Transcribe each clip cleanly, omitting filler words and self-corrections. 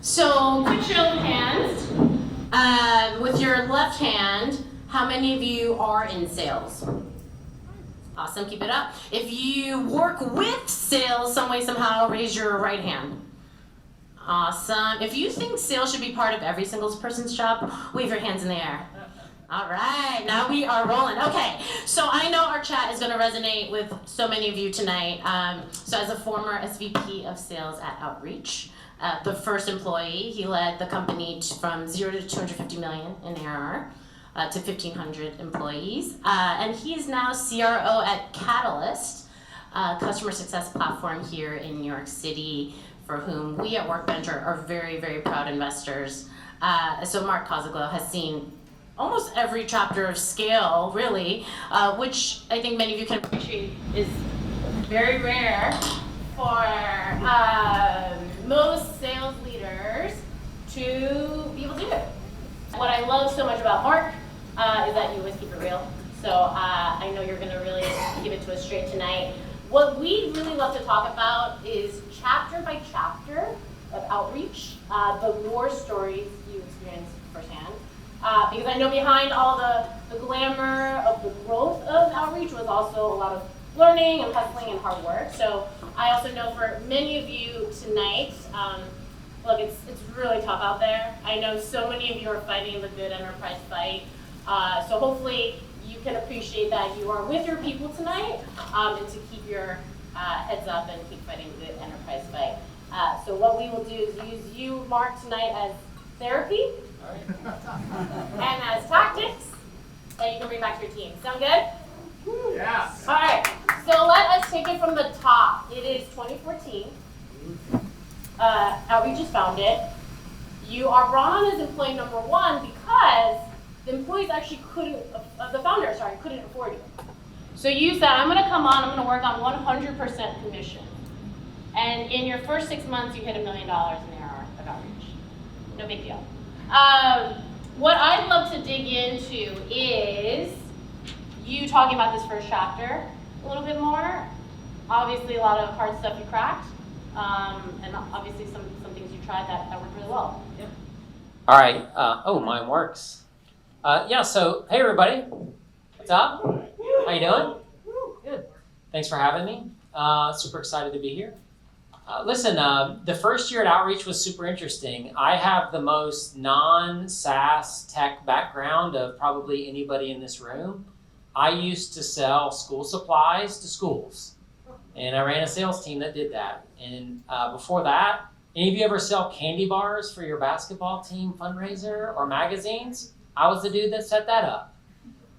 So, quick show of hands. With your left hand, how many of you are in sales? Awesome, keep it up. If you work with sales some way, somehow, raise your right hand. Awesome. If you think sales should be part of every single person's job, wave your hands in the air. All right, now we are rolling. Okay, so I know our chat is going to resonate with so many of you tonight. So as a former SVP of sales at Outreach, the first employee, he led the company from 0 to 250 million in ARR to 1,500 employees. And he is now CRO at Catalyst, a customer success platform here in New York City, for whom we at Workbench are very, very proud investors. So Mark Koziglo has seen almost every chapter of scale, really, which I think many of you can appreciate is very rare for most sales leaders to be able to do it. What I love so much about Mark is that you always keep it real. So I know you're gonna really give it to us straight tonight. What we really love to talk about is chapter by chapter of Outreach, the war stories you experienced firsthand. Because I know behind all the glamour of the growth of Outreach was also a lot of learning and hustling and hard work. So I also know for many of you tonight, look, it's really tough out there. I know so many of you are fighting the good enterprise fight. So hopefully you can appreciate that you are with your people tonight and to keep your heads up and keep fighting the good enterprise fight. So what we will do is use you, Mark, tonight as therapy and as tactics that you can bring back to your team. Sound good? Yeah. All right. So let us take it from the top. It is 2014. Outreach is founded. You are brought on as employee number one because the employees actually the founders couldn't afford you. So you said, I'm going to come on, I'm going to work on 100% commission. And in your first 6 months, you hit $1 million in ARR of Outreach. No big deal. What I'd love to dig into is you talking about this first chapter a little bit more. Obviously, a lot of hard stuff you cracked, and obviously some things you tried that worked really well. Yep. All right. Mine works. So hey everybody, what's up? How you doing? Good. Thanks for having me. Super excited to be here. Listen, the first year at Outreach was super interesting. I have the most non-SaaS tech background of probably anybody in this room. I used to sell school supplies to schools, and I ran a sales team that did that. And before that, any of you ever sell candy bars for your basketball team fundraiser or magazines? I was the dude that set that up.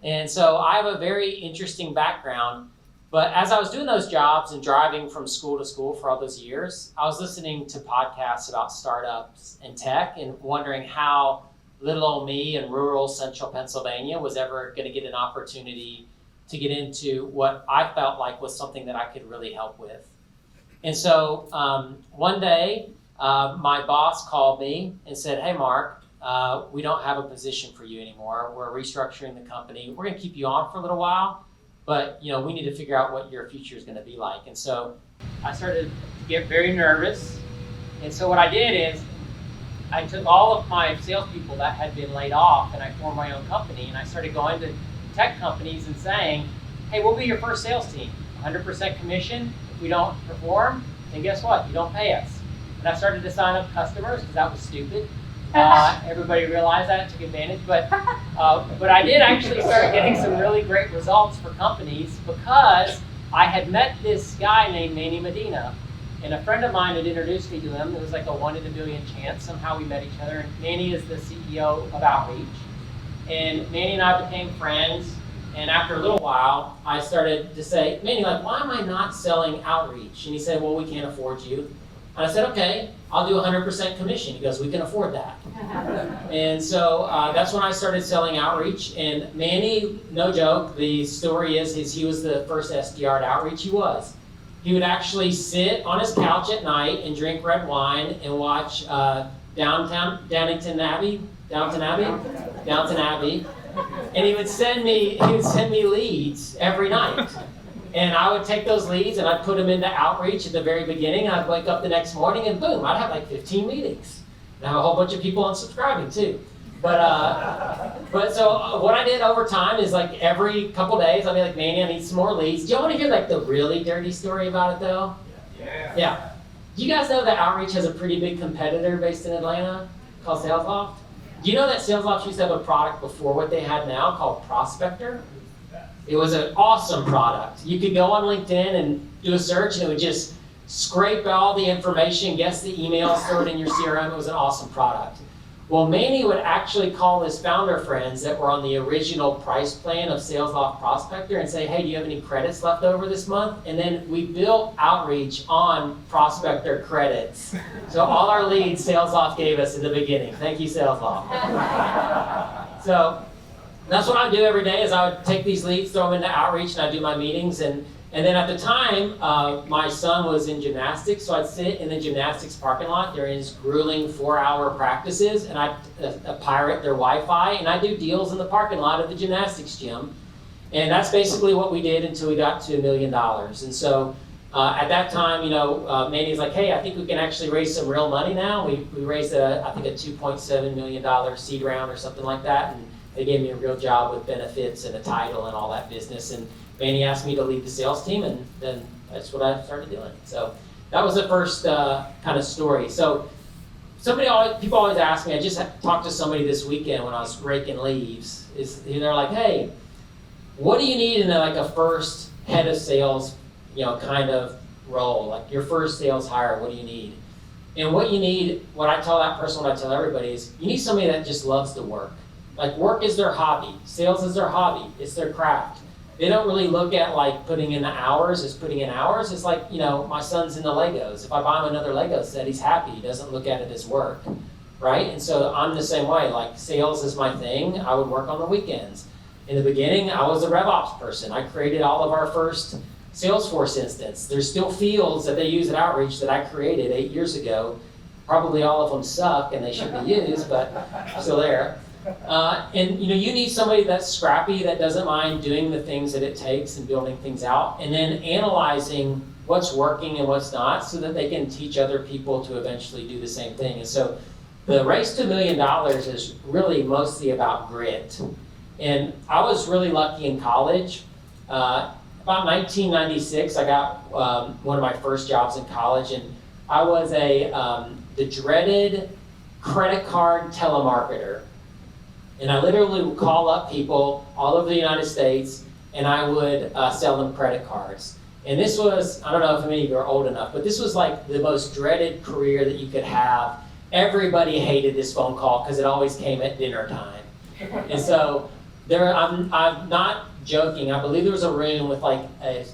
And so I have a very interesting background. But as I was doing those jobs and driving from school to school for all those years, I was listening to podcasts about startups and tech and wondering how little old me in rural central Pennsylvania was ever going to get an opportunity to get into what I felt like was something that I could really help with. And so one day, my boss called me and said, hey, Mark, we don't have a position for you anymore. We're restructuring the company. We're going to keep you on for a little while. But we need to figure out what your future is going to be like. And so I started to get very nervous. And so what I did is I took all of my salespeople that had been laid off and I formed my own company. And I started going to tech companies and saying, hey, we'll be your first sales team. 100% commission. If we don't perform, then guess what? You don't pay us. And I started to sign up customers because that was stupid. Everybody realized that and took advantage, but I did actually start getting some really great results for companies because I had met this guy named Manny Medina, and a friend of mine had introduced me to him. It was like a 1 in a billion chance. Somehow we met each other, and Manny is the CEO of Outreach. And Manny and I became friends, and after a little while, I started to say, Manny, why am I not selling Outreach? And he said, well, we can't afford you. And I said, okay, I'll do 100% commission. He goes, we can afford that. And so that's when I started selling Outreach. And Manny, no joke, the story is he was the first SDR at Outreach. He was. He would actually sit on his couch at night and drink red wine and watch Downton Abbey. And he would send me leads every night. And I would take those leads and I'd put them into Outreach at the very beginning. I'd wake up the next morning and boom, I'd have like 15 meetings. And I have a whole bunch of people unsubscribing too. But so what I did over time is like every couple days, I'll be like, Manny, I need some more leads. Do y'all want to hear like the really dirty story about it though? Yeah. Do you guys know that Outreach has a pretty big competitor based in Atlanta called SalesLoft? Do you know that SalesLoft used to have a product before what they had now called Prospector? It was an awesome product. You could go on LinkedIn and do a search and it would just scrape all the information, guess the email, store it in your CRM. It was an awesome product. Well, Manny would actually call his founder friends that were on the original price plan of SalesLoft Prospector and say, hey, do you have any credits left over this month? And then we built Outreach on Prospector credits. So all our leads SalesLoft gave us in the beginning. Thank you, SalesLoft. So that's what I do every day is I would take these leads, throw them into Outreach, and I do my meetings. And then at the time, my son was in gymnastics, so I'd sit in the gymnastics parking lot during his grueling 4-hour practices, and I'd pirate their Wi-Fi, and I'd do deals in the parking lot of the gymnastics gym. And that's basically what we did until we got to $1 million. And so at that time, Manny's like, hey, I think we can actually raise some real money now. We raised, I think, a $2.7 million seed round or something like that, and they gave me a real job with benefits and a title and all that business. And Manny asked me to lead the sales team, and then that's what I started doing. So that was the first kind of story. So people always ask me, I just talked to somebody this weekend when I was raking leaves, they're like, hey, what do you need in a first head of sales, kind of role, like your first sales hire, what do you need? And what you need, what I tell that person, what I tell everybody is, you need somebody that just loves to work. Like work is their hobby, sales is their hobby, it's their craft. They don't really look at like putting in the hours as putting in hours. It's like, my son's into Legos. If I buy him another Lego set, he's happy. He doesn't look at it as work, right? And so I'm the same way. Like sales is my thing. I would work on the weekends. In the beginning, I was a RevOps person. I created all of our first Salesforce instance. There's still fields that they use at Outreach that I created 8 years ago. Probably all of them suck and they should be used, but still there. And you need somebody that's scrappy, that doesn't mind doing the things that it takes and building things out, and then analyzing what's working and what's not so that they can teach other people to eventually do the same thing. And so the race to $1 million is really mostly about grit. And I was really lucky in college. About 1996, I got one of my first jobs in college, and I was the dreaded credit card telemarketer. And I literally would call up people all over the United States, and I would sell them credit cards. And this was, I don't know if many of you are old enough, but this was like the most dreaded career that you could have. Everybody hated this phone call because it always came at dinner time. And so I'm not joking. I believe there was a room with like a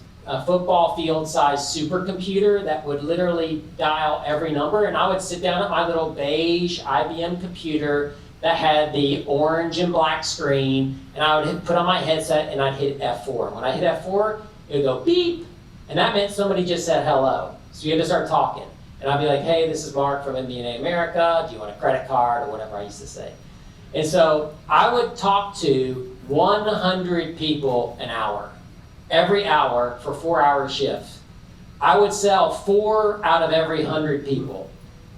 football field-sized supercomputer that would literally dial every number, and I would sit down at my little beige IBM computer that had the orange and black screen, and I would put on my headset and I'd hit F4. When I hit F4, it would go beep, and that meant somebody just said hello. So you had to start talking. And I'd be like, hey, this is Mark from MBA America. Do you want a credit card, or whatever I used to say. And so I would talk to 100 people an hour, every hour for 4-hour shifts. I would sell 4 out of every 100 people.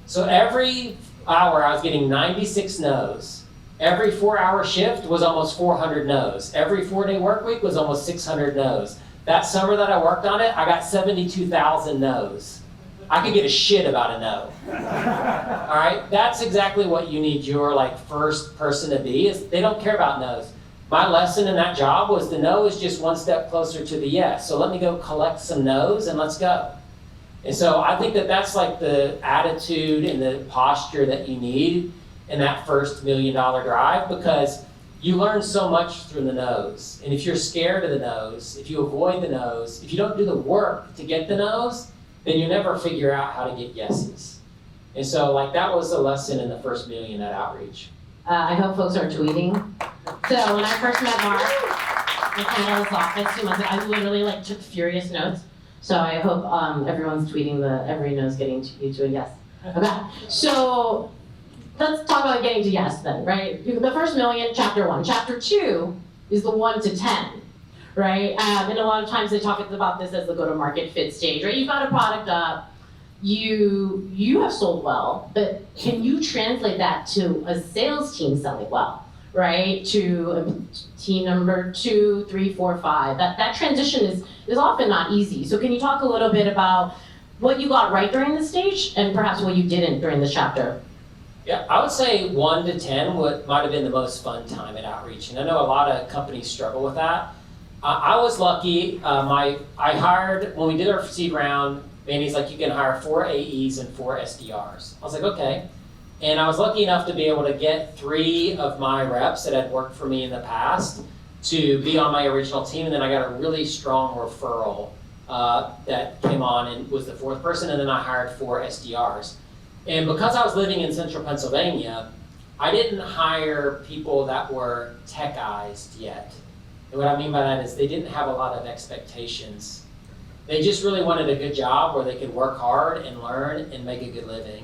So every hour I was getting 96 no's. Every 4-hour shift was almost 400 no's. Every 4-day work week was almost 600 no's. That summer that I worked on it, I got 72,000 no's. I could get a shit about a no. All right, that's exactly what you need your first person to be, is they don't care about no's. My lesson in that job was the no is just one step closer to the yes. So let me go collect some no's and let's go. And so I think that that's like the attitude and the posture that you need in that first $1 million drive, because you learn so much through the no's. And if you're scared of the no's, if you avoid the no's, if you don't do the work to get the no's, then you never figure out how to get yeses. And so that was the lesson in the first $1 million at Outreach. I hope folks are tweeting. So when I first met Mark, I came out of his office 2 months ago, I literally took furious notes. So I hope everyone's tweeting every no's getting you to a yes. Okay, so let's talk about getting to yes then, right? The first $1 million, chapter 1. Chapter 2 is the 1 to 10, right? And a lot of times they talk about this as the go-to-market fit stage, right? You've got a product up, you have sold well, but can you translate that to a sales team selling well, right? To a team number 2, 3, 4, 5. That transition is often not easy. So can you talk a little bit about what you got right during this stage and perhaps what you didn't during this chapter? Yeah, I would say 1 to 10 might have been the most fun time at outreach, and I know a lot of companies struggle with that. I was lucky. I hired, when we did our seed round, Mandy's like, you can hire 4 AEs and 4 SDRs. I was like, okay. And I was lucky enough to be able to get 3 of my reps that had worked for me in the past to be on my original team, and then I got a really strong referral that came on and was the 4th person, and then I hired 4 SDRs. And because I was living in central Pennsylvania, I didn't hire people that were techized yet. And what I mean by that is they didn't have a lot of expectations. They just really wanted a good job where they could work hard and learn and make a good living.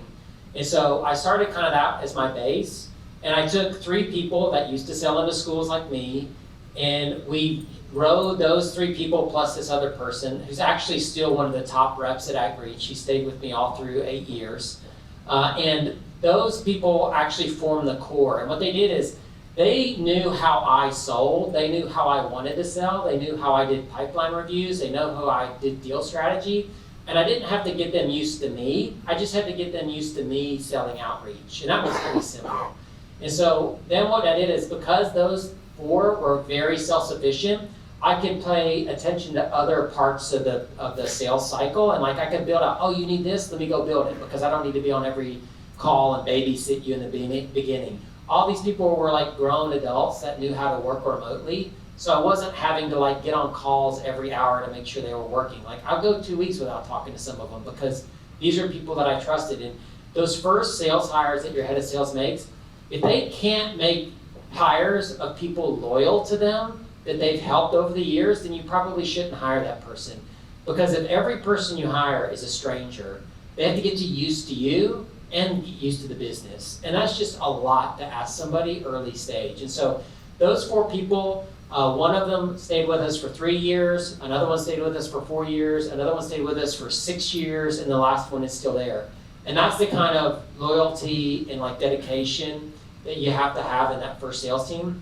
And so I started kind of that as my base. And I took 3 people that used to sell into schools like me, and we rode those 3 people plus this other person who's actually still one of the top reps at Outreach. He stayed with me all through 8 years. And those people actually formed the core. And what they did is they knew how I sold. They knew how I wanted to sell. They knew how I did pipeline reviews. They know how I did deal strategy. And I didn't have to get them used to me. I just had to get them used to me selling outreach. And that was pretty simple. And so then what I did is, because those 4 were very self-sufficient, I could pay attention to other parts of the sales cycle, and like I could build out, oh, you need this, let me go build it, because I don't need to be on every call and babysit you in the beginning. All these people were like grown adults that knew how to work remotely, so I wasn't having to like get on calls every hour to make sure they were working. Like I'll go 2 weeks without talking to some of them, because these are people that I trusted. And those first sales hires that your head of sales makes, if they can't make hires of people loyal to them, that they've helped over the years, then you probably shouldn't hire that person. Because if every person you hire is a stranger, they have to get used to you and get used to the business. And that's just a lot to ask somebody early stage. And so those 4 people, one of them stayed with us for 3 years, another one stayed with us for 4 years, another one stayed with us for 6 years, and the last one is still there. And that's the kind of loyalty and like dedication that you have to have in that first sales team.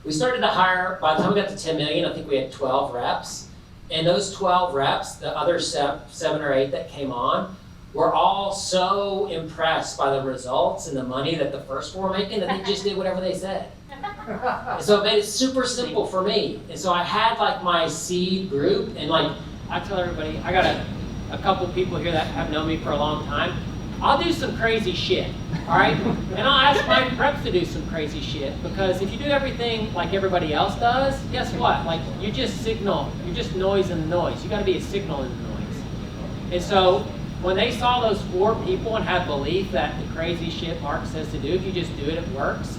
We started to hire, by the time we got to 10 million, I think we had 12 reps. And those 12 reps, the other 7 or 8 that came on, were all so impressed by the results and the money that the first 4 were making that they just did whatever they said. And so it made it super simple for me. And so I had like my seed group, and like I tell everybody, I got a couple people here that have known me for a long time. I'll do some crazy shit, all right? And I'll ask my reps to do some crazy shit, because if you do everything like everybody else does, guess what? Like you just signal, you're just noise in the noise. You gotta be a signal in the noise. And so when they saw those 4 people and had belief that the crazy shit Mark says to do, if you just do it, it works,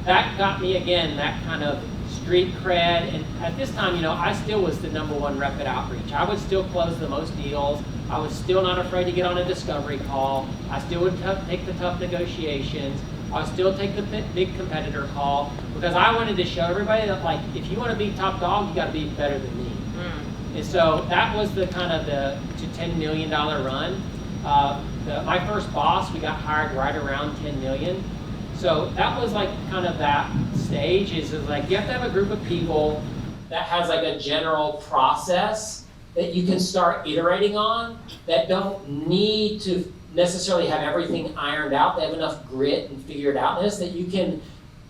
that got me again, that kind of street cred. And at this time, you know, I still was the #1 rep at Outreach. I would still close the most deals. I was still not afraid to get on a discovery call. I still would take the tough negotiations. I would still take the big competitor call, because I wanted to show everybody that, like, if you want to be top dog, you got to be better than me. And so that was the kind of the $10 million run. My first boss, we got hired right around 10 million. So that was like kind of that stage, is like you have to have a group of people that has like a general process that you can start iterating on, that don't need to necessarily have everything ironed out. They have enough grit and figured outness that you can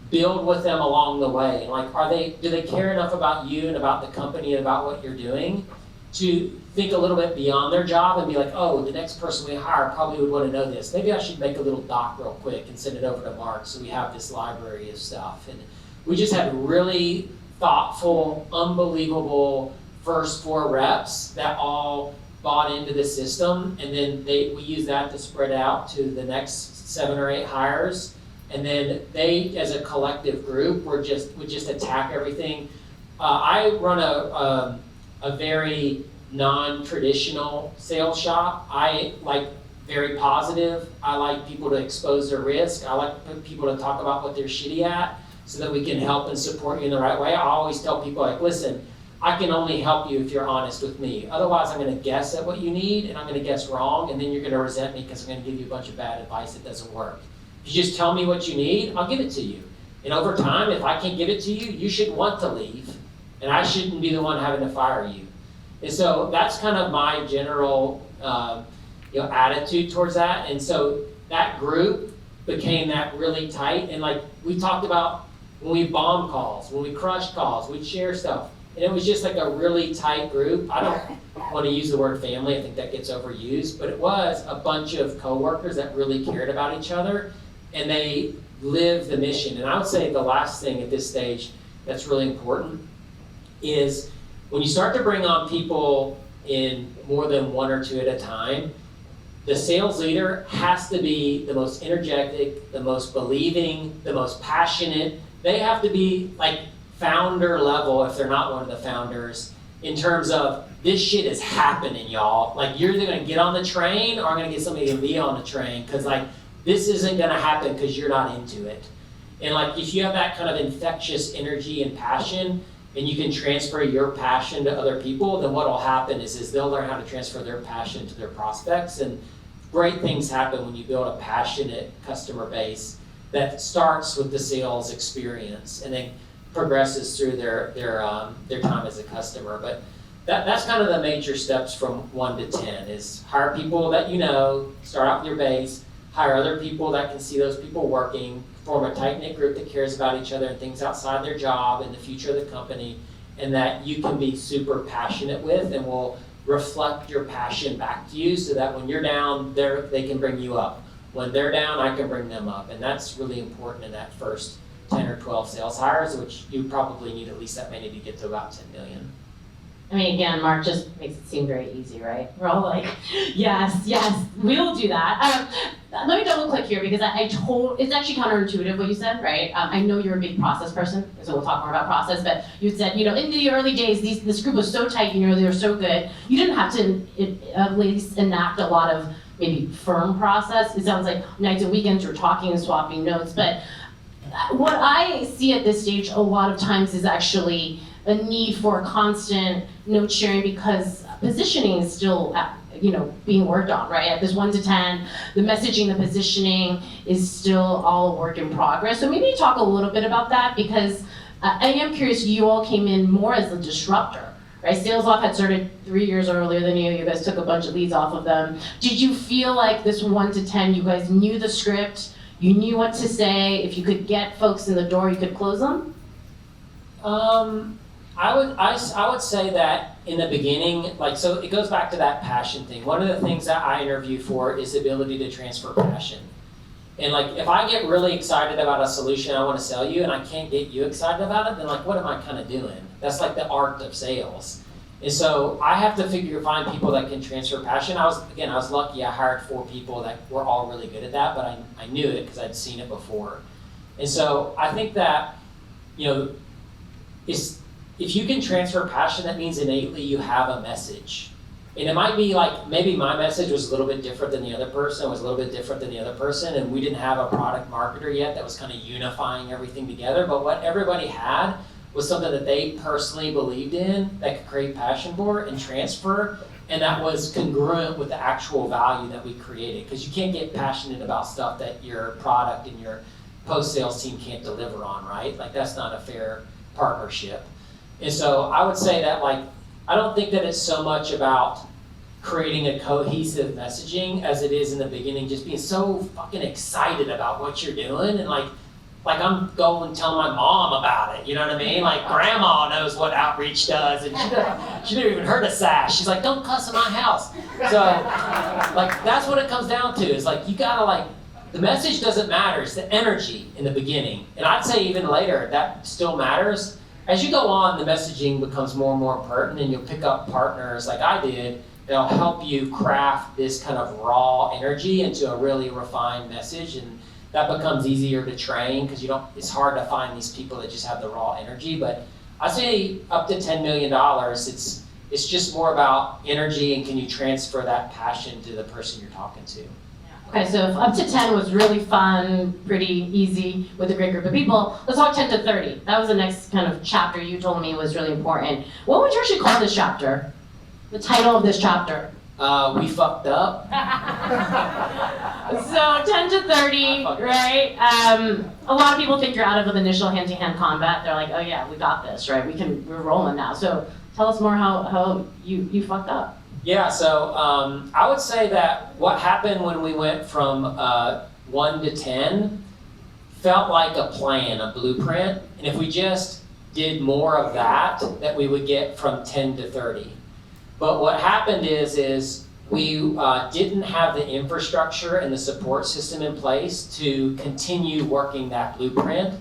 build with them along the way. Like, do they care enough about you and about the company and about what you're doing to think a little bit beyond their job and be like, oh, the next person we hire probably would want to know this. Maybe I should make a little doc real quick and send it over to Mark so we have this library of stuff. And we just had really thoughtful, unbelievable first 4 reps that all bought into the system, and then we use that to spread out to the next 7 or 8 hires. And then they, as a collective group, would just attack everything. I run a very non-traditional sales shop. I like very positive. I like people to expose their risk. I like people to talk about what they're shitty at so that we can help and support you in the right way. I always tell people, like, listen, I can only help you if you're honest with me. Otherwise, I'm going to guess at what you need, and I'm going to guess wrong, and then you're going to resent me because I'm going to give you a bunch of bad advice that doesn't work. If you just tell me what you need, I'll give it to you. And over time, if I can't give it to you, you should want to leave, and I shouldn't be the one having to fire you. And so that's kind of my general attitude towards that. And so that group became that really tight. And like we talked about when we bomb calls, when we crush calls, we'd share stuff. And it was just like a really tight group. I don't want to use the word family, I think that gets overused, but it was a bunch of coworkers that really cared about each other, and they lived the mission. And I would say the last thing at this stage that's really important is when you start to bring on people in more than one or two at a time, the sales leader has to be the most energetic, the most believing, the most passionate. They have to be like founder level if they're not one of the founders in terms of this shit is happening, y'all. Like you're either gonna get on the train or I'm gonna get somebody to be on the train because like this isn't gonna happen because you're not into it. And like if you have that kind of infectious energy and passion and you can transfer your passion to other people, then what'll happen is they'll learn how to transfer their passion to their prospects, and great things happen when you build a passionate customer base that starts with the sales experience and then progresses through their time as a customer. But that's kind of the major steps from 1 to 10 is hire people that you know, start out with your base, hire other people that can see those people working, form a tight-knit group that cares about each other and things outside their job and the future of the company, and that you can be super passionate with and will reflect your passion back to you so that when you're down, they can bring you up. When they're down, I can bring them up. And that's really important in that first 10 or 12 sales hires, which you probably need at least that many to get to about 10 million. I mean, again, Mark just makes it seem very easy, right? We're all like, yes, we'll do that. Let me double click here because it's actually counterintuitive what you said, right? I know you're a big process person, so we'll talk more about process, but you said, in the early days, this group was so tight and they were so good, you didn't have to at least enact a lot of maybe firm process. It sounds like nights and weekends you're talking and swapping notes, but what I see at this stage a lot of times is actually a need for constant note sharing because positioning is still being worked on, right? At this 1 to 10, the messaging, the positioning is still all a work in progress. So maybe talk a little bit about that because I am curious, you all came in more as a disruptor, right? SalesLoft had started 3 years earlier than you guys took a bunch of leads off of them. Did you feel like this 1 to 10, you guys knew the script, you knew what to say, if you could get folks in the door, you could close them? I would say that in the beginning, so it goes back to that passion thing. One of the things that I interview for is the ability to transfer passion. And if I get really excited about a solution I want to sell you and I can't get you excited about it, then what am I kind of doing? That's the art of sales. And so I have to find people that can transfer passion. I was lucky. I hired 4 people that were all really good at that, but I knew it because I'd seen it before. And so I think that, if you can transfer passion, that means innately you have a message. And it might be maybe my message was a little bit different than the other person, and we didn't have a product marketer yet that was kind of unifying everything together. But what everybody had was something that they personally believed in, that could create passion for and transfer, and that was congruent with the actual value that we created. Because you can't get passionate about stuff that your product and your post-sales team can't deliver on, right? That's not a fair partnership. And so I would say that I don't think that it's so much about creating a cohesive messaging as it is in the beginning, just being so fucking excited about what you're doing and I'm going and telling my mom about it, you know what I mean? Grandma knows what outreach does and she never even heard of SaaS. She's like, don't cuss in my house. So that's what it comes down to is you gotta the message doesn't matter, it's the energy in the beginning. And I'd say even later that still matters. As you go on, the messaging becomes more and more important and you'll pick up partners like I did that'll help you craft this kind of raw energy into a really refined message, and that becomes easier to train because it's hard to find these people that just have the raw energy. But I say up to $10 million, it's just more about energy and can you transfer that passion to the person you're talking to. Okay, so if up to 10 was really fun, pretty easy with a great group of people, let's talk 10 to 30. That was the next kind of chapter you told me was really important. What would you actually call this chapter? The title of this chapter? We fucked up. So 10 to 30, right? A lot of people think you're out of the initial hand-to-hand combat. They're like, oh yeah, we got this, right? We're rolling now. So tell us more how you fucked up. Yeah, so I would say that what happened when we went from 1 to 10 felt like a plan, a blueprint. And if we just did more of that we would get from 10 to 30. But what happened is we didn't have the infrastructure and the support system in place to continue working that blueprint.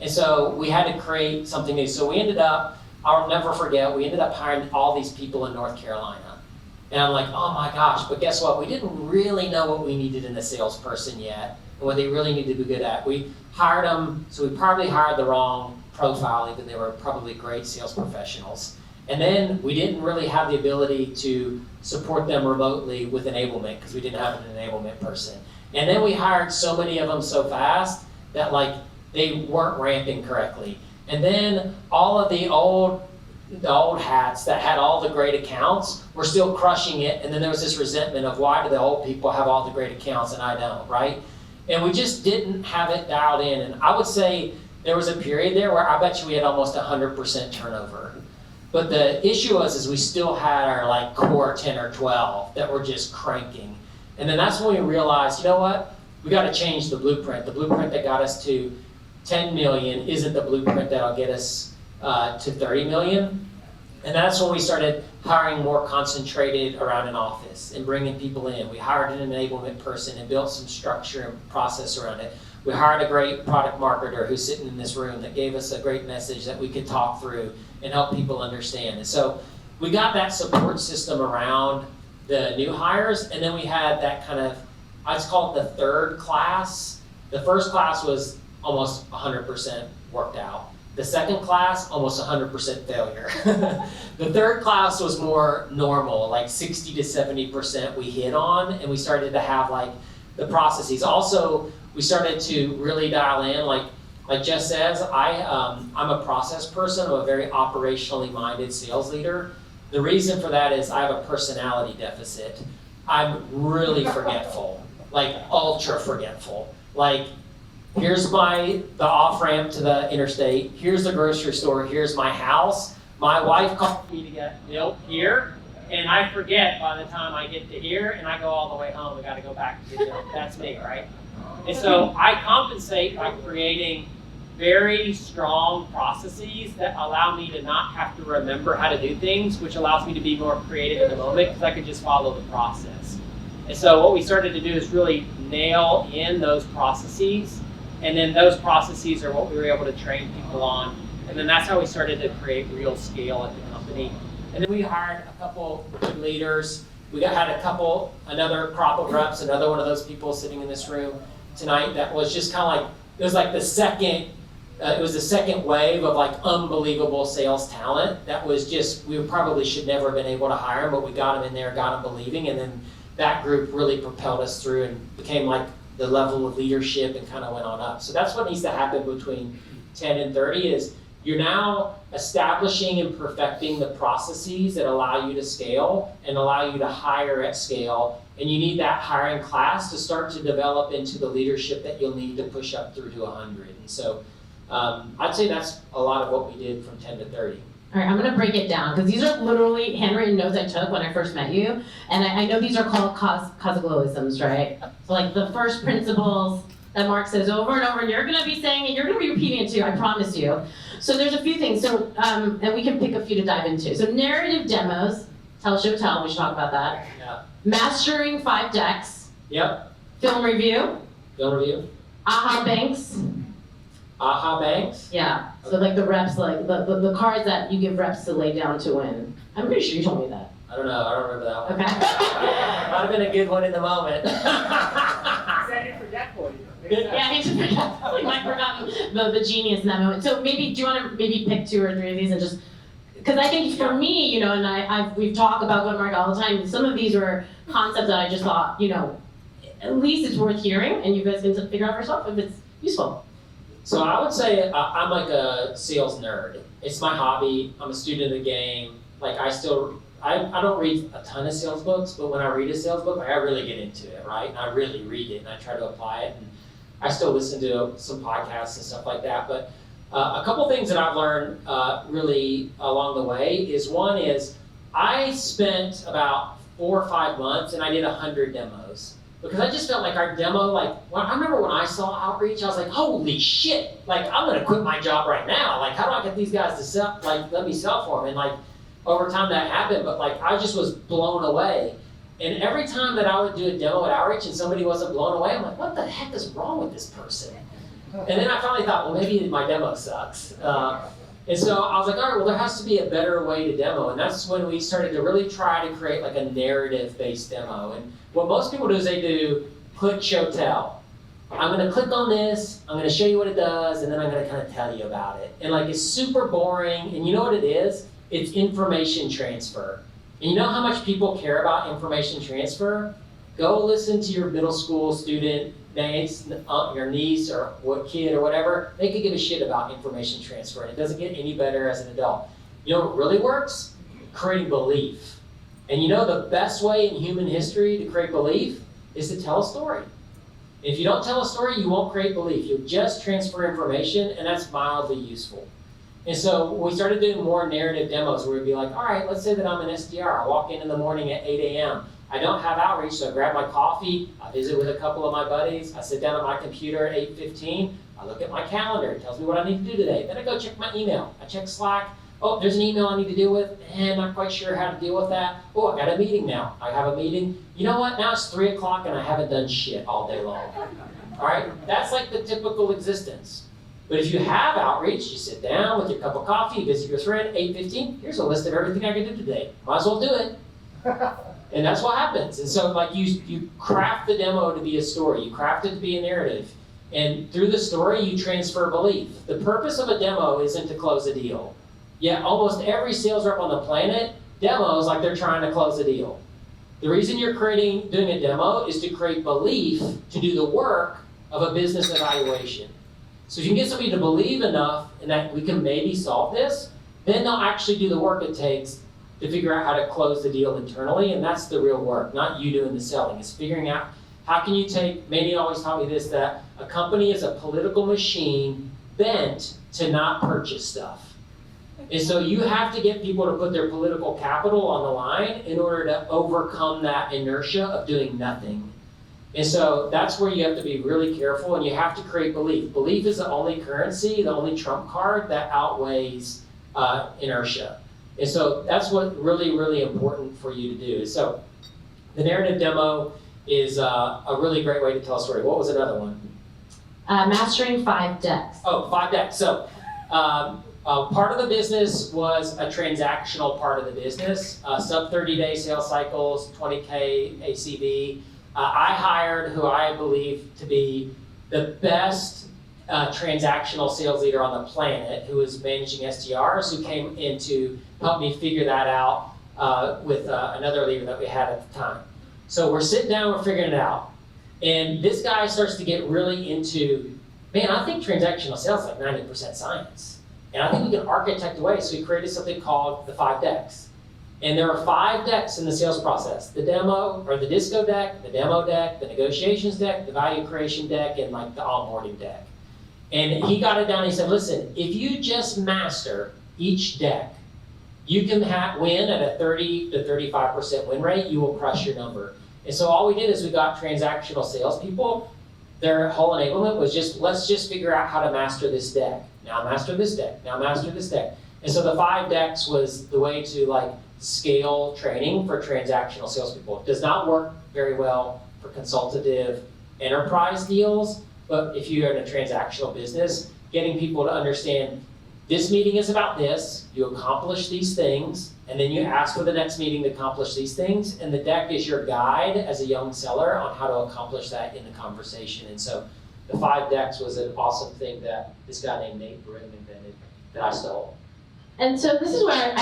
And so we had to create something new. So we ended up, I'll never forget, we ended up hiring all these people in North Carolina. And I'm like, oh my gosh, but guess what? We didn't really know what we needed in a salesperson yet and what they really needed to be good at. We hired them, so we probably hired the wrong profile, even they were probably great sales professionals. And then we didn't really have the ability to support them remotely with enablement because we didn't have an enablement person. And then we hired so many of them so fast that like they weren't ramping correctly. And then all of the old hats that had all the great accounts were still crushing it, and then there was this resentment of why do the old people have all the great accounts and I don't, right? And we just didn't have it dialed in. And I would say there was a period there where I bet you we had almost 100% turnover. But the issue is we still had our like core 10 or 12 that were just cranking. And then that's when we realized, you know what? We got to change the blueprint. The blueprint that got us to 10 million isn't the blueprint that'll get us to 30 million. And that's when we started hiring more concentrated around an office and bringing people in. We hired an enablement person and built some structure and process around it. We hired a great product marketer who's sitting in this room that gave us a great message that we could talk through and help people understand. And so we got that support system around the new hires, and then we had that kind of, I just call it the third class. The first class was almost 100% worked out. The second class, almost 100% failure. The third class was more normal, like 60 to 70% we hit on, and we started to have like the processes. Also, we started to really dial in, like Jess says, I'm a process person. I'm a very operationally minded sales leader. The reason for that is I have a personality deficit. I'm really forgetful, like ultra forgetful. Like, here's the off-ramp to the interstate. Here's the grocery store. Here's my house. My wife called me to get milk here, and I forget by the time I get to here, and I go all the way home. We got to go back to get milk. That's me, right? And so I compensate by creating very strong processes that allow me to not have to remember how to do things, which allows me to be more creative in the moment because I can just follow the process. And so what we started to do is really nail in those processes. And then those processes are what we were able to train people on. And then that's how we started to create real scale at the company. And then we hired a couple good leaders. We had another crop of reps, another one of those people sitting in this room tonight that was just kind of like, it was like the second wave of like unbelievable sales talent that was just, we probably should never have been able to hire them, but we got them in there, got them believing, and then that group really propelled us through and became like the level of leadership and kind of went on up. So that's what needs to happen between 10 and 30 is you're now establishing and perfecting the processes that allow you to scale and allow you to hire at scale. And you need that hiring class to start to develop into the leadership that you'll need to push up through to 100. And so I'd say that's a lot of what we did from 10 to 30. All right, I'm gonna break it down because these are literally handwritten notes I took when I first met you. And I know these are called cosmologisms, right? So like the first principles that Mark says over and over, and you're gonna be saying it, you're gonna be repeating it too, I promise you. So there's a few things, so and we can pick a few to dive into. So narrative demos, tell, show, tell, we should talk about that. Yeah. Mastering 5 decks. Yep. Film review. Film review. Aha banks. Aha banks? Yeah, so like the reps, like the cards that you give reps to lay down to win. I'm pretty sure you told me that. I don't know, I don't remember that one. Okay. Might have been a good one in the moment. I didn't forget for you. Yeah, he just forgot. Might forgotten the genius in that moment. So maybe, do you want to maybe pick 2 or 3 of these and just, because I think for me, you know, and we've talked about go-to-market all the time, some of these were concepts that I just thought, you know, at least it's worth hearing, and you guys can figure out for yourself if it's useful. So I would say I'm like a sales nerd. It's my hobby. I'm a student of the game. Like I don't read a ton of sales books, but when I read a sales book, like I really get into it, right? And I really read it and I try to apply it. And I still listen to some podcasts and stuff like that. But a couple things that I've learned really along the way is one is I spent about 4 or 5 months and I did 100 demos. Because I just felt like our demo, I remember when I saw outreach, I was like, holy shit, I'm gonna quit my job right now. How do I get these guys to sell, let me sell for them? And over time that happened, but I just was blown away. And every time that I would do a demo at outreach and somebody wasn't blown away, I'm like, what the heck is wrong with this person? And then I finally thought, well, maybe my demo sucks. And so I was like, all right, well, there has to be a better way to demo. And that's when we started to really try to create a narrative-based demo. And what most people do is they do click, show, tell. I'm gonna click on this, I'm gonna show you what it does, and then I'm gonna kind of tell you about it. And it's super boring, and you know what it is? It's information transfer. And you know how much people care about information transfer? Go listen to your middle school student, your niece or what kid or whatever. They could give a shit about information transfer, and it doesn't get any better as an adult. You know what really works? Creating belief. And you know the best way in human history to create belief is to tell a story. If you don't tell a story, you won't create belief. You'll just transfer information, and that's mildly useful. And so we started doing more narrative demos where we'd be like, all right, let's say that I'm an SDR. I walk in the morning at 8 a.m. I don't have outreach, so I grab my coffee, I visit with a couple of my buddies, I sit down at my computer at 8:15, I look at my calendar, it tells me what I need to do today. Then I go check my email, I check Slack, oh, there's an email I need to deal with, and I'm not quite sure how to deal with that. Oh, I got a meeting now, I have a meeting. You know what, now it's 3 o'clock and I haven't done shit all day long. All right, that's the typical existence. But if you have outreach, you sit down with your cup of coffee, visit your friend, 8:15, here's a list of everything I can do today. Might as well do it. And that's what happens. And so you craft the demo to be a story. You craft it to be a narrative. And through the story, you transfer belief. The purpose of a demo isn't to close a deal. Yet almost every sales rep on the planet demos like they're trying to close a deal. The reason you're doing a demo is to create belief to do the work of a business evaluation. So if you can get somebody to believe enough in that we can maybe solve this, then they'll actually do the work it takes to figure out how to close the deal internally, and that's the real work, not you doing the selling. It's figuring out how can you take, Mandy always taught me this, that a company is a political machine bent to not purchase stuff. And so you have to get people to put their political capital on the line in order to overcome that inertia of doing nothing. And so that's where you have to be really careful, and you have to create belief. Belief is the only currency, the only trump card that outweighs inertia. And so that's what really, really important for you to do. So the narrative demo is a really great way to tell a story. What was another one? Mastering 5 decks. Oh, 5 decks. So part of the business was a transactional part of the business, sub 30-day sales cycles, 20K ACV. I hired who I believe to be the best transactional sales leader on the planet, who was managing SDRs, who came in to help me figure that out with another leader that we had at the time. So we're sitting down, we're figuring it out. And this guy starts to get really into, man, I think transactional sales is 90% science. And I think we can architect away. So we created something called the 5 decks. And there are 5 decks in the sales process: the demo, or the disco deck, the demo deck, the negotiations deck, the value creation deck, and the onboarding deck. And he got it down, he said, listen, if you just master each deck, you can win at a 30 to 35% win rate, you will crush your number. And so all we did is we got transactional salespeople. Their whole enablement was let's just figure out how to master this deck. Now master this deck, now master this deck. And so the 5 decks was the way to scale training for transactional salespeople. It does not work very well for consultative enterprise deals, but if you're in a transactional business, getting people to understand this meeting is about this, you accomplish these things, and then you ask for the next meeting to accomplish these things, and the deck is your guide as a young seller on how to accomplish that in the conversation. And so the 5 decks was an awesome thing that this guy named Nate Brim invented that I stole. And so this is where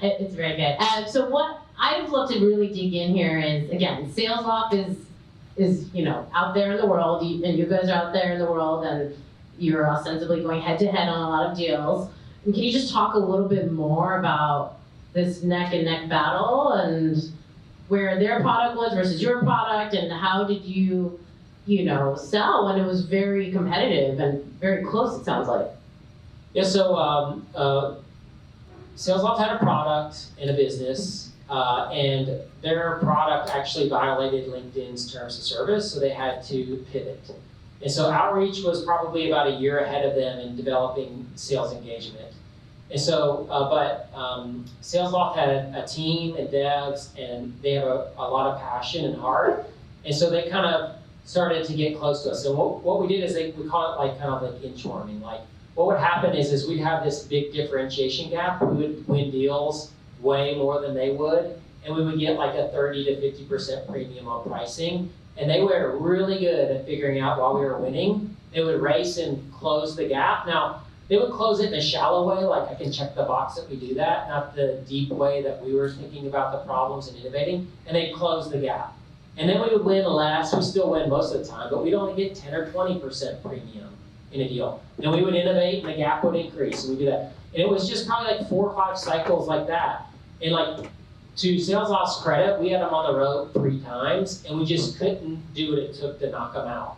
it's very good. So what I'd love to really dig in here is, again, sales off is is, out there in the world, and you guys are out there in the world, and you're ostensibly going head to head on a lot of deals. And can you just talk a little bit more about this neck and neck battle and where their product was versus your product, and how did you, sell when it was very competitive and very close, it sounds like? Yeah, so SalesLoft had a product and a business, and their product actually violated LinkedIn's terms of service, so they had to pivot. And so Outreach was probably about a year ahead of them in developing sales engagement. And so, SalesLoft had a team and devs, and they have a lot of passion and heart. And so they kind of started to get close to us. So what we did is we call it kind of inch warming. What would happen is we'd have this big differentiation gap. We would win deals way more than they would, and we would get a 30 to 50% premium on pricing. And they were really good at figuring out while we were winning. They would race and close the gap. Now, they would close it in a shallow way, I can check the box that we do that, not the deep way that we were thinking about the problems and innovating, and they'd close the gap. And then we would win less. We still win most of the time, but we'd only get 10 or 20% premium in a deal. Then we would innovate and the gap would increase, and we do that. And it was just probably 4 or 5 cycles like that. And to SalesLoft's credit, we had them on the road 3 times, and we just couldn't do what it took to knock them out.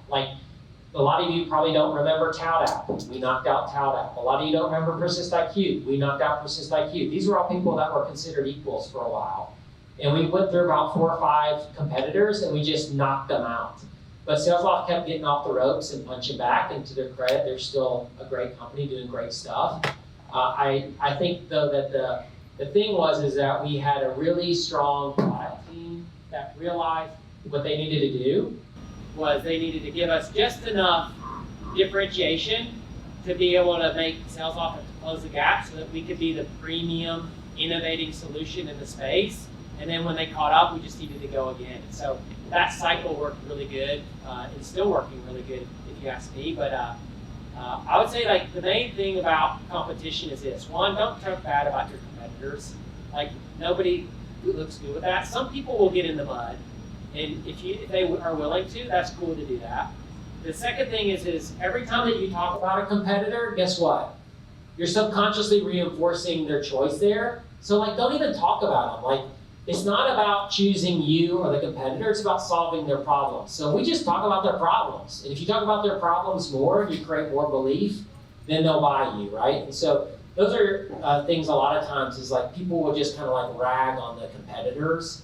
A lot of you probably don't remember ToutApp. We knocked out ToutApp. A lot of you don't remember PersistIQ. We knocked out PersistIQ. These were all people that were considered equals for a while. And we went through about 4 or 5 competitors, and we just knocked them out. But SalesLoft kept getting off the ropes and punching back, and to their credit, they're still a great company doing great stuff. I think, though, that the thing is that we had a really strong product team that realized what they needed to do was they needed to give us just enough differentiation to be able to make SalesLoft close the gap so that we could be the premium innovating solution in the space. And then when they caught up, we just needed to go again. And so that cycle worked really good. It's still working really good if you ask me. But I would say the main thing about competition is this. 1, don't talk bad about your competitors. Nobody looks good with that. Some people will get in the mud. And if they are willing to, that's cool to do that. The second thing is every time that you talk about a competitor, guess what? You're subconsciously reinforcing their choice there. So don't even talk about them. It's not about choosing you or the competitor, it's about solving their problems. So we just talk about their problems. And if you talk about their problems more, you create more belief, then they'll buy you, right? And so those are things a lot of times is people will just kind of rag on the competitors.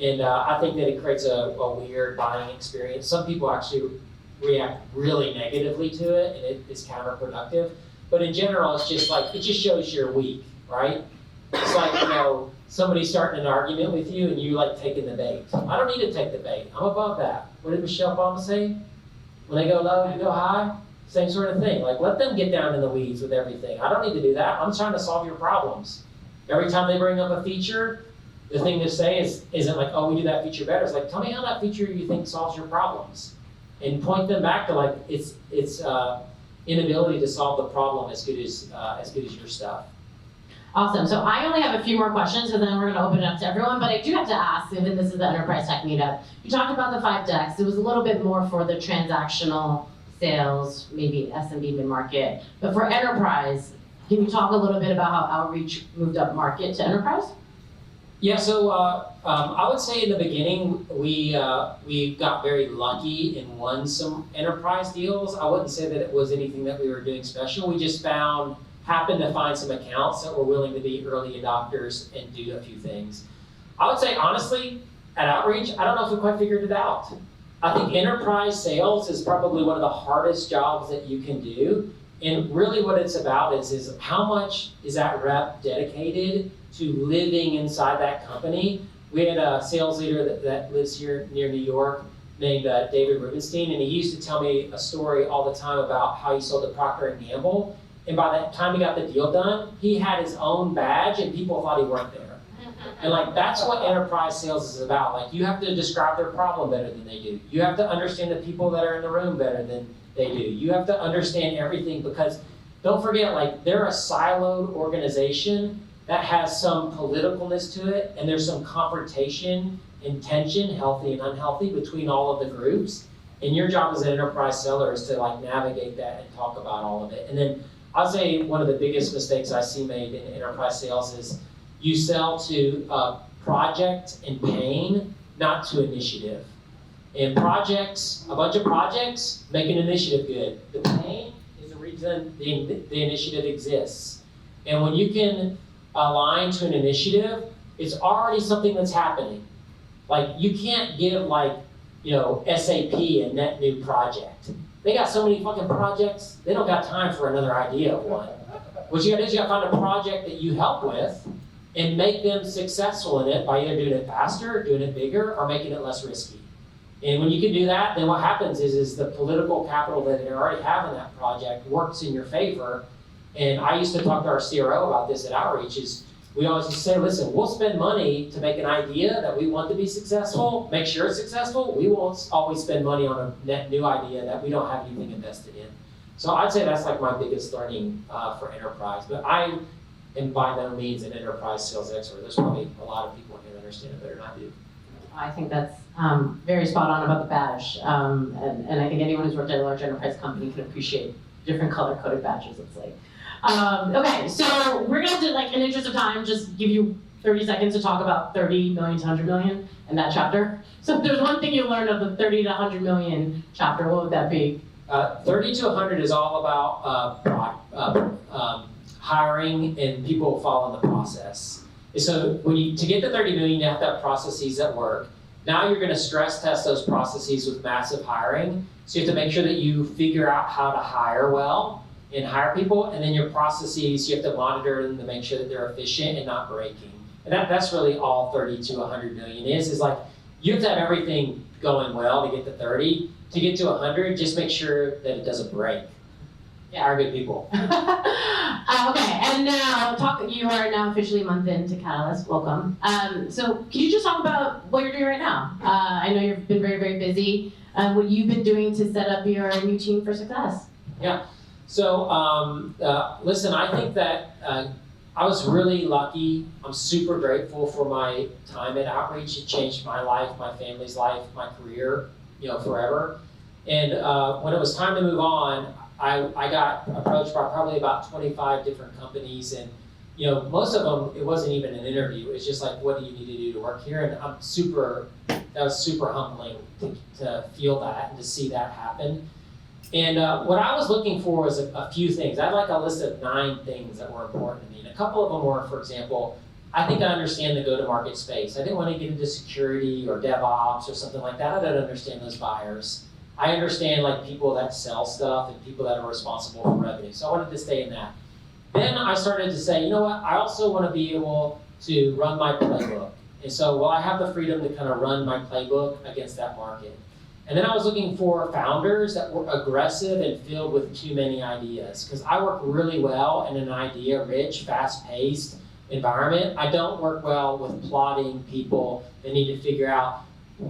And I think that it creates a weird buying experience. Some people actually react really negatively to it, and it's counterproductive. But in general, it's just it just shows you're weak, right? It's somebody starting an argument with you and you taking the bait. I don't need to take the bait. I'm above that. What did Michelle Obama say? When they go low, you go high. Same sort of thing. Let them get down in the weeds with everything. I don't need to do that. I'm trying to solve your problems. Every time they bring up a feature, the thing to say isn't oh, we do that feature better. It's tell me how that feature you think solves your problems. And point them back to its inability to solve the problem as good as your stuff. Awesome. So I only have a few more questions, and then we're going to open it up to everyone. But I do have to ask, given this is the Enterprise Tech Meetup, you talked about the 5 decks. It was a little bit more for the transactional sales, maybe SMB mid-market. But for enterprise, can you talk a little bit about how Outreach moved up market to enterprise? Yeah, so I would say in the beginning, we got very lucky and won some enterprise deals. I wouldn't say that it was anything that we were doing special. We just happened to find some accounts that were willing to be early adopters and do a few things. I would say, honestly, at Outreach, I don't know if we quite figured it out. I think enterprise sales is probably one of the hardest jobs that you can do. And really what it's about is how much is that rep dedicated to living inside that company. We had a sales leader that lives here near New York named David Rubenstein, and he used to tell me a story all the time about how he sold to Procter & Gamble. And by the time he got the deal done, he had his own badge and people thought he worked there. And that's what enterprise sales is about. You have to describe their problem better than they do. You have to understand the people that are in the room better than they do. You have to understand everything because don't forget, they're a siloed organization that has some politicalness to it, and there's some confrontation tension, healthy and unhealthy, between all of the groups. And your job as an enterprise seller is to like navigate that and talk about all of it. And then I'll say one of the biggest mistakes I see made in enterprise sales is you sell to project and pain, not to initiative. And projects, a bunch of projects make an initiative good. The pain is the reason the initiative exists. And when you can align to an initiative, it's already something that's happening. Like you can't give like, SAP a net new project. They got so many fucking projects, they don't got time for another idea of one. What you gotta do is you gotta find a project that you help with and make them successful in it by either doing it faster, doing it bigger, or making it less risky. And when you can do that, then what happens is the political capital that they already have in that project works in your favor. And I used to talk to our CRO about this at Outreach, is we always just say, listen, we'll spend money to make an idea that we want to be successful, make sure it's successful. We won't always spend money on a net new idea that we don't have anything invested in. So I'd say that's like my biggest learning for enterprise. But I am by no means an enterprise sales expert. There's probably a lot of people here that understand it better than I do. I think that's very spot on about the badge. And I think anyone who's worked at a large enterprise company can appreciate different color-coded badges, it's like. Okay, so we're gonna do, like, in the interest of time, just give you 30 seconds to talk about 30 million to 100 million in that chapter. So if there's one thing you learned of the 30 to 100 million chapter, what would that be? 30 to 100 is all about hiring and people follow the process. So to get to 30 million, you have to have processes that work. Now you're gonna stress test those processes with massive hiring. So you have to make sure that you figure out how to hire well and hire people, and then your processes, you have to monitor them to make sure that they're efficient and not breaking. And that's really all 30 to 100 million is like, you have to have everything going well to get to 30. To get to 100, just make sure that it doesn't break. Yeah, hire good people. Okay, and now you are now officially a month into Catalyst, welcome. So can you just talk about what you're doing right now? I know you've been very, very busy. What you've been doing to set up your new team for success. Yeah, so listen, I think that I was really lucky. I'm super grateful for my time at Outreach. It changed my life, my family's life, my career, forever. And when it was time to move on, I got approached by probably about 25 different companies, and most of them, it wasn't even an interview. It was just like, what do you need to do to work here? And that was super humbling to feel that and to see that happen. And what I was looking for was a few things. I had like a list of 9 things that were important to me. And a couple of them were, for example, I think I understand the go-to-market space. I didn't want to get into security or DevOps or something like that. I don't understand those buyers. I understand like people that sell stuff and people that are responsible for revenue. So I wanted to stay in that. Then I started to say, you know what? I also want to be able to run my playbook. And so, I have the freedom to kind of run my playbook against that market. And then I was looking for founders that were aggressive and filled with too many ideas. Because I work really well in an idea-rich, fast-paced environment. I don't work well with plotting people that need to figure out,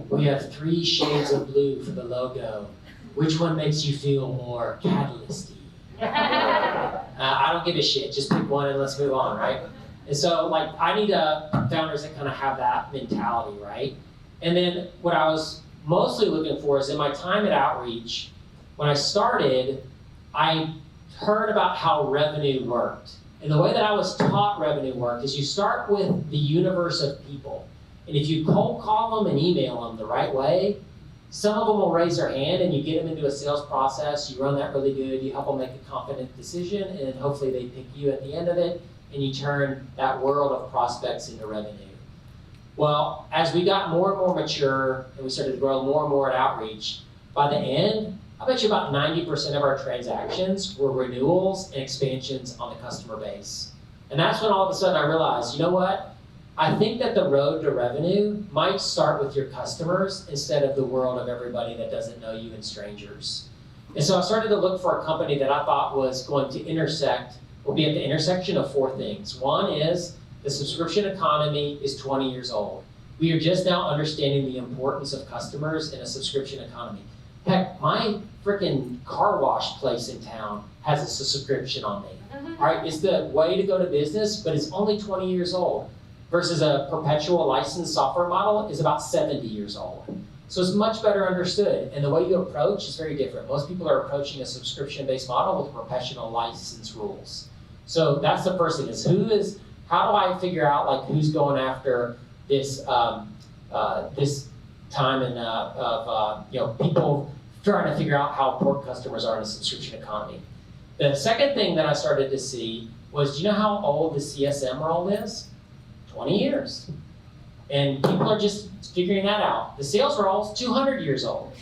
we have 3 shades of blue for the logo. Which one makes you feel more catalyst-y? I don't give a shit. Just pick one and let's move on, right? And so, I need founders that kind of have that mentality, right? And then what I was mostly looking for is in my time at Outreach, when I started, I heard about how revenue worked. And the way that I was taught revenue worked is you start with the universe of people. And if you cold call them and email them the right way, some of them will raise their hand and you get them into a sales process, you run that really good, you help them make a confident decision, and then hopefully they pick you at the end of it, and you turn that world of prospects into revenue. Well, as we got more and more mature and we started to grow more and more at Outreach, by the end, I bet you about 90% of our transactions were renewals and expansions on the customer base. And that's when all of a sudden I realized, you know what? I think that the road to revenue might start with your customers instead of the world of everybody that doesn't know you and strangers. And so I started to look for a company that I thought was going to intersect, or be at the intersection of 4 things. One is the subscription economy is 20 years old. We are just now understanding the importance of customers in a subscription economy. Heck, my freaking car wash place in town has a subscription on me. All right, it's the way to go to business, but it's only 20 years old. versus a perpetual licensed software model is about 70 years old. So it's much better understood, and the way you approach is very different. Most people are approaching a subscription-based model with perpetual license rules. So that's the first thing, is how do I figure out like who's going after this this time and of people trying to figure out how important customers are in a subscription economy. The second thing that I started to see was, do you know how old the CSM role is? 20 years. And people are just figuring that out. The sales role is 200 years old.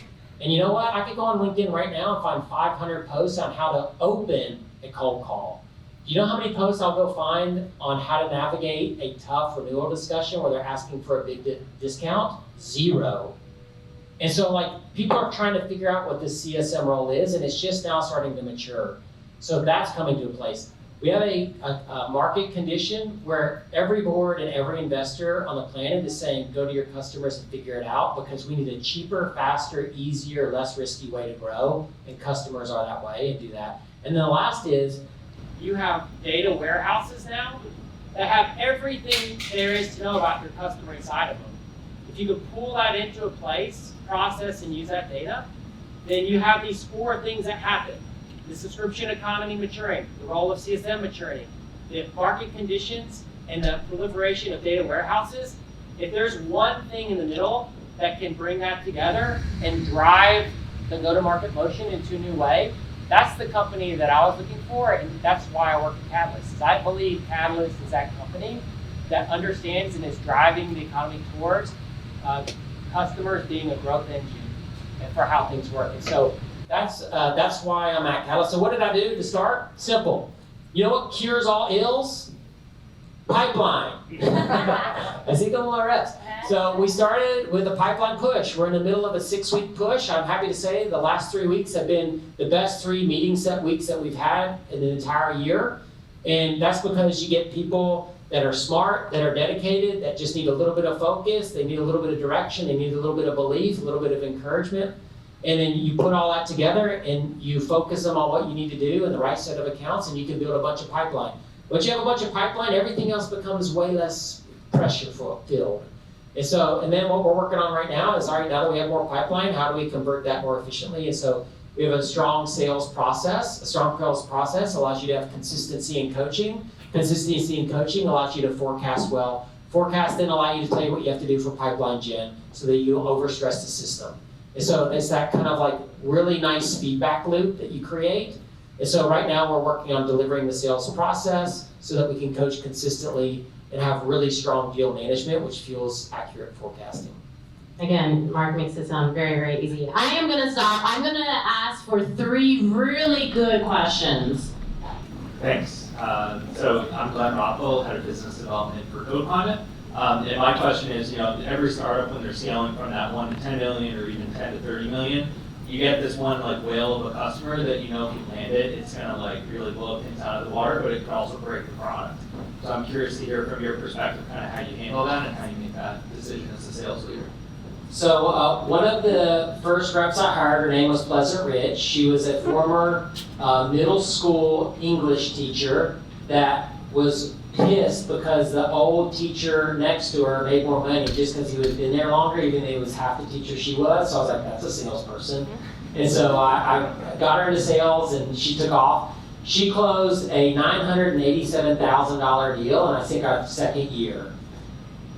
And you know what? I could go on LinkedIn right now and find 500 posts on how to open a cold call. Do you know how many posts I'll go find on how to navigate a tough renewal discussion where they're asking for a big discount? 0. And so like people are trying to figure out what this CSM role is, and it's just now starting to mature. So that's coming to a place. We have a market condition where every board and every investor on the planet is saying, go to your customers and figure it out, because we need a cheaper, faster, easier, less risky way to grow, and customers are that way and do that. And then the last is, you have data warehouses now that have everything there is to know about your customer inside of them. If you could pull that into a place, process and use that data, then you have these 4 things that happen. The subscription economy maturing, the role of CSM maturing, the market conditions, and the proliferation of data warehouses. If there's one thing in the middle that can bring that together and drive the go-to-market motion into a new way, that's the company that I was looking for, and that's why I work at Catalyst. I believe Catalyst is that company that understands and is driving the economy towards customers being a growth engine and for how things work. And so that's why I'm at Catalyst. So what did I do to start? Simple. You know what cures all ills? Pipeline. I see them more reps. So we started with a pipeline push. We're in the middle of a 6-week push. I'm happy to say the last 3 weeks have been the best 3 meeting set weeks that we've had in the entire year. And that's because you get people that are smart, that are dedicated, that just need a little bit of focus, they need a little bit of direction, they need a little bit of belief, a little bit of encouragement. And then you put all that together and you focus them on what you need to do in the right set of accounts, and you can build a bunch of pipeline. Once you have a bunch of pipeline, everything else becomes way less pressure filled. And then what we're working on right now is, all right, now that we have more pipeline, how do we convert that more efficiently? And so we have a strong sales process. A strong sales process allows you to have consistency in coaching. Consistency in coaching allows you to forecast well. Forecast then allow you to tell you what you have to do for pipeline gen so that you don't overstress the system. And so it's that kind of like really nice feedback loop that you create. And so right now we're working on delivering the sales process so that we can coach consistently and have really strong deal management, which fuels accurate forecasting. Again, Mark makes it sound very, very easy. I am going to stop. I'm going to ask for 3 really good questions. Thanks. So I'm Glenn Rothwell, head of business development for Code Climate. And my question is, every startup when they're scaling from that 1 to 10 million or even 10 to 30 million, you get this one like whale of a customer that if you land it, it's gonna like really blow things out of the water, but it could also break the product. So I'm curious to hear from your perspective kind of how you handle that and how you make that decision as a sales leader. So one of the first reps I hired, her name was Pleasant Ridge. She was a former middle school English teacher that was pissed because the old teacher next to her made more money just because he was been there longer, even though he was half the teacher she was. So I was like, that's a salesperson. And so I got her into sales and she took off. She closed a $987,000 deal in I think our 2nd year.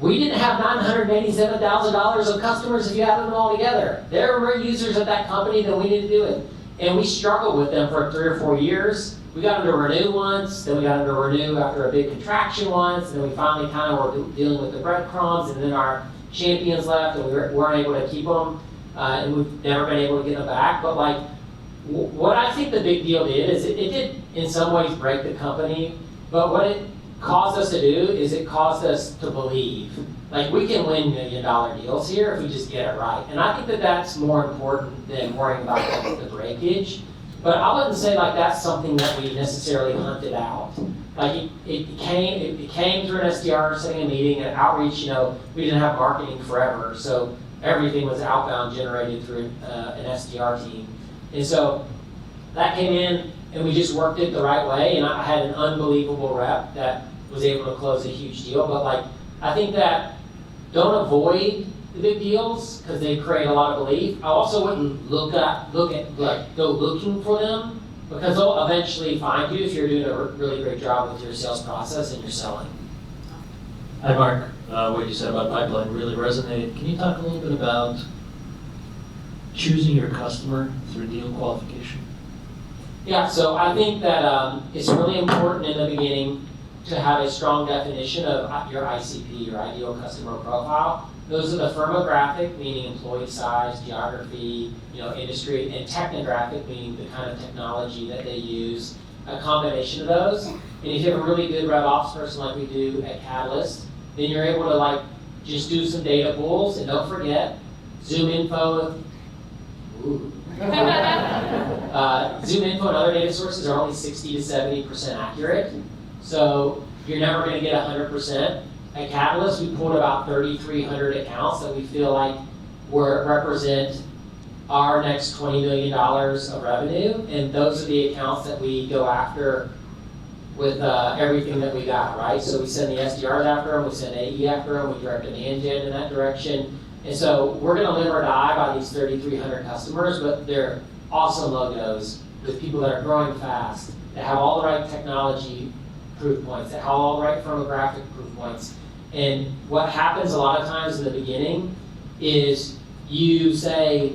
We didn't have $987,000 of customers if you added them all together. There were users at that company that we didn't do it. And we struggled with them for 3 or 4 years. We got them to renew once, then we got them to renew after a big contraction once, and then we finally kind of were dealing with the breadcrumbs, and then our champions left, and we weren't able to keep them, and we've never been able to get them back. But like, what I think the big deal did is it did in some ways break the company, but what it caused us to do is it caused us to believe. Like, we can win $1 million deals here if we just get it right. And I think that that's more important than worrying about the breakage. But I wouldn't say like that's something that we necessarily hunted out. Like it came through an SDR setting a meeting and outreach. We didn't have marketing forever, so everything was outbound generated through an SDR team. And so that came in, and we just worked it the right way. And I had an unbelievable rep that was able to close a huge deal. But like I think that don't avoid the big deals because they create a lot of belief. I also wouldn't go looking for them because they'll eventually find you if you're doing a really great job with your sales process and your selling. Hi, Mark. What you said about pipeline really resonated. Can you talk a little bit about choosing your customer through deal qualification? Yeah, so I think that it's really important in the beginning to have a strong definition of your ICP, your ideal customer profile. Those are the firmographic, meaning employee size, geography, industry, and technographic, meaning the kind of technology that they use, a combination of those. And if you have a really good rev ops person like we do at Catalyst, then you're able to just do some data pulls, and don't forget, Zoom info. Zoom info and other data sources are only 60 to 70% accurate. So you're never going to get 100%. At Catalyst, we pulled about 3,300 accounts that we feel like represent our next $20 million of revenue. And those are the accounts that we go after with everything that we got, right? So we send the SDRs after them, we send AE after them, we direct demand gen in that direction. And so we're going to live or die by these 3,300 customers, but they're awesome logos with people that are growing fast, that have all the right technology proof points, that have all the right firmographic proof points. And what happens a lot of times in the beginning is you say,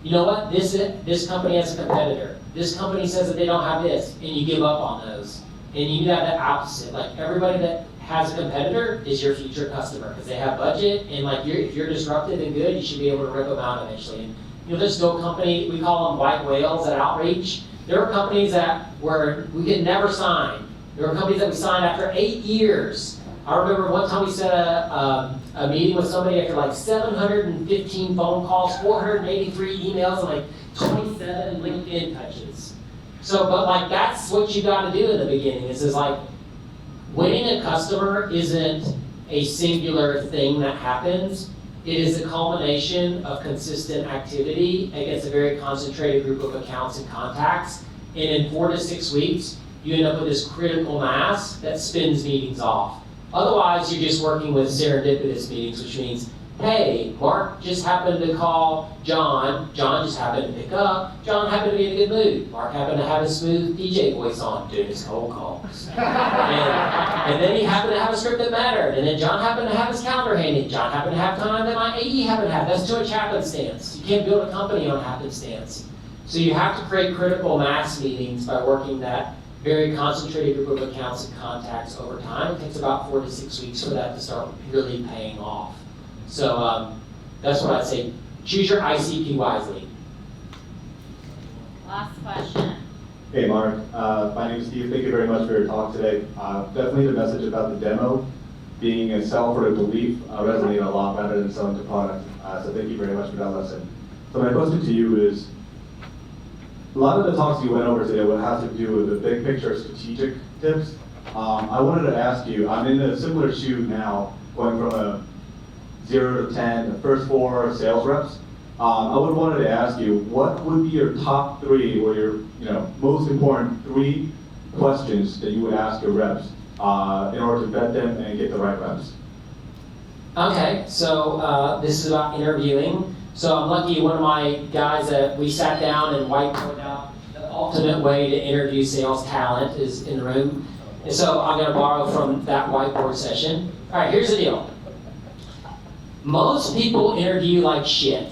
you know what, this company has a competitor. This company says that they don't have this, and you give up on those. And you have the opposite. Like everybody that has a competitor is your future customer because they have budget, and if you're disruptive and good, you should be able to rip them out eventually. And this no company, we call them white whales at Outreach. There were companies we could never sign. There were companies that we signed after 8 years. I remember one time we set a meeting with somebody after 715 phone calls, 483 emails, and 27 LinkedIn touches. So, but that's what you got to do in the beginning. Is winning a customer isn't a singular thing that happens. It is a culmination of consistent activity against a very concentrated group of accounts and contacts. And in 4 to 6 weeks, you end up with this critical mass that spins meetings off. Otherwise, you're just working with serendipitous meetings, which means, hey, Mark just happened to call John. John just happened to pick up. John happened to be in a good mood. Mark happened to have his smooth DJ voice on doing his cold calls. and then he happened to have a script that mattered. And then John happened to have his calendar handy. John happened to have time that my AE happened to have. That's to a happenstance. You can't build a company on happenstance. So you have to create critical mass meetings by working that very concentrated group of accounts and contacts over time. It takes about 4 to 6 weeks for that to start really paying off. So that's what I'd say. Choose your ICP wisely. Last question. Hey Mark, my name is Steve. Thank you very much for your talk today. Definitely the message about the demo being a sell for the belief resonated a lot better than selling the product. So thank you very much for that lesson. So my question to you is, a lot of the talks you went over today would have to do with the big picture strategic tips. I wanted to ask you, I'm in a similar shoe now, going from a 0 to 10, the first 4 sales reps. I would wanted to ask you, what would be your top 3 or your most important 3 questions that you would ask your reps in order to vet them and get the right reps? Okay, so this is about interviewing. So I'm lucky one of my guys that we sat down and whiteboarded out the ultimate way to interview sales talent is in the room. And so I'm going to borrow from that whiteboard session. All right, here's the deal. Most people interview like shit.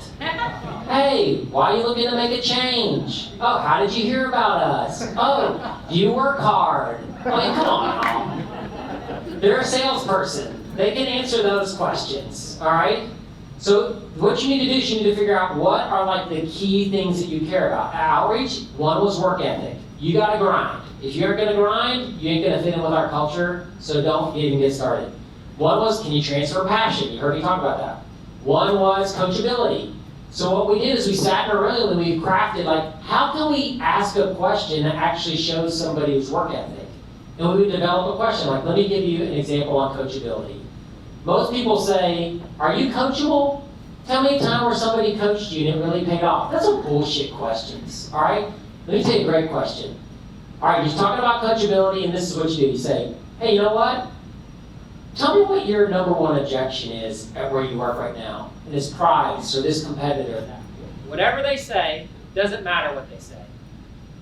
Hey, why are you looking to make a change? Oh, how did you hear about us? Oh, do you work hard? I mean, come on, y'all. They're a salesperson. They can answer those questions, all right? So what you need to do is you need to figure out what are the key things that you care about. At Outreach, one was work ethic. You gotta grind. If you're gonna grind, you ain't gonna fit in with our culture, so don't even get started. One was, can you transfer passion? You heard me talk about that. One was coachability. So what we did is we sat in a room and we crafted how can we ask a question that actually shows somebody's work ethic? And we would develop a question let me give you an example on coachability. Most people say, are you coachable? Tell me a time where somebody coached you and it really paid off. That's a bullshit questions, all right? Let me tell you a great question. All right, you're talking about coachability and this is what you do. You say, hey, you know what? tell me what your number one objection is at where you work right now. And it's pride, so this competitor, that. Whatever they say, doesn't matter what they say.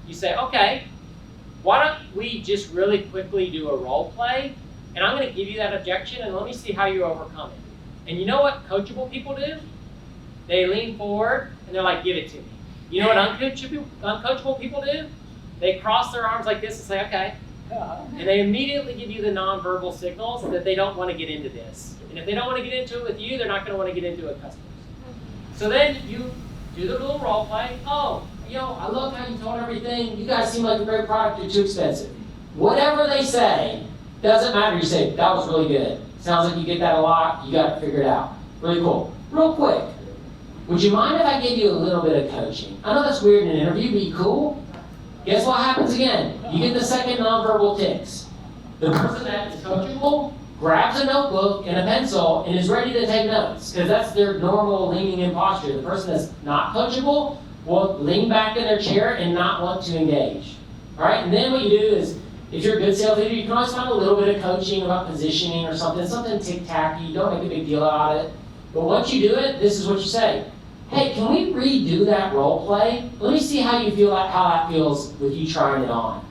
You say, okay, why don't we just really quickly do a role play, and I'm gonna give you that objection, and let me see how you overcome it. And you know what coachable people do? They lean forward, and they're like, give it to me. You know what uncoachable people do? They cross their arms like this and say, okay. And they immediately give you the nonverbal signals that they don't want to get into this. And if they don't want to get into it with you, they're not going to want to get into it with customers. So then you do the little role play. Oh, I love how you told everything. You guys seem like a great product. You're too expensive. Whatever they say, doesn't matter. You say, that was really good. Sounds like you get that a lot. You got it figured out. Really cool. Real quick, would you mind if I gave you a little bit of coaching? I know that's weird in an interview, but you cool? Guess what happens again? You get the second nonverbal tics. The person that is coachable grabs a notebook and a pencil and is ready to take notes, because that's their normal leaning in posture. The person that's not coachable will lean back in their chair and not want to engage. All right, and then what you do is, if you're a good sales leader, you can always find a little bit of coaching about positioning or something tic-tacky. Don't make a big deal out of it. But once you do it, this is what you say. Hey, can we redo that role play? Let me see how you feel, how that feels with you trying it on.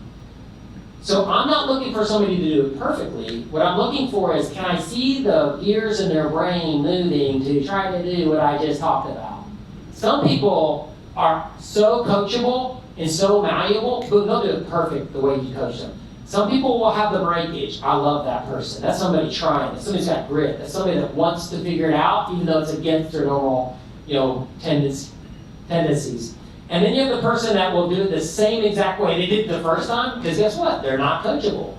So I'm not looking for somebody to do it perfectly. What I'm looking for is, can I see the gears in their brain moving to try to do what I just talked about? Some people are so coachable and so malleable, but they'll do it perfect the way you coach them. Some people will have the breakage. I love that person. That's somebody trying. That's somebody who's got grit. That's somebody that wants to figure it out, even though it's against their normal tendencies. And then you have the person that will do it the same exact way they did the first time, because guess what? They're not coachable.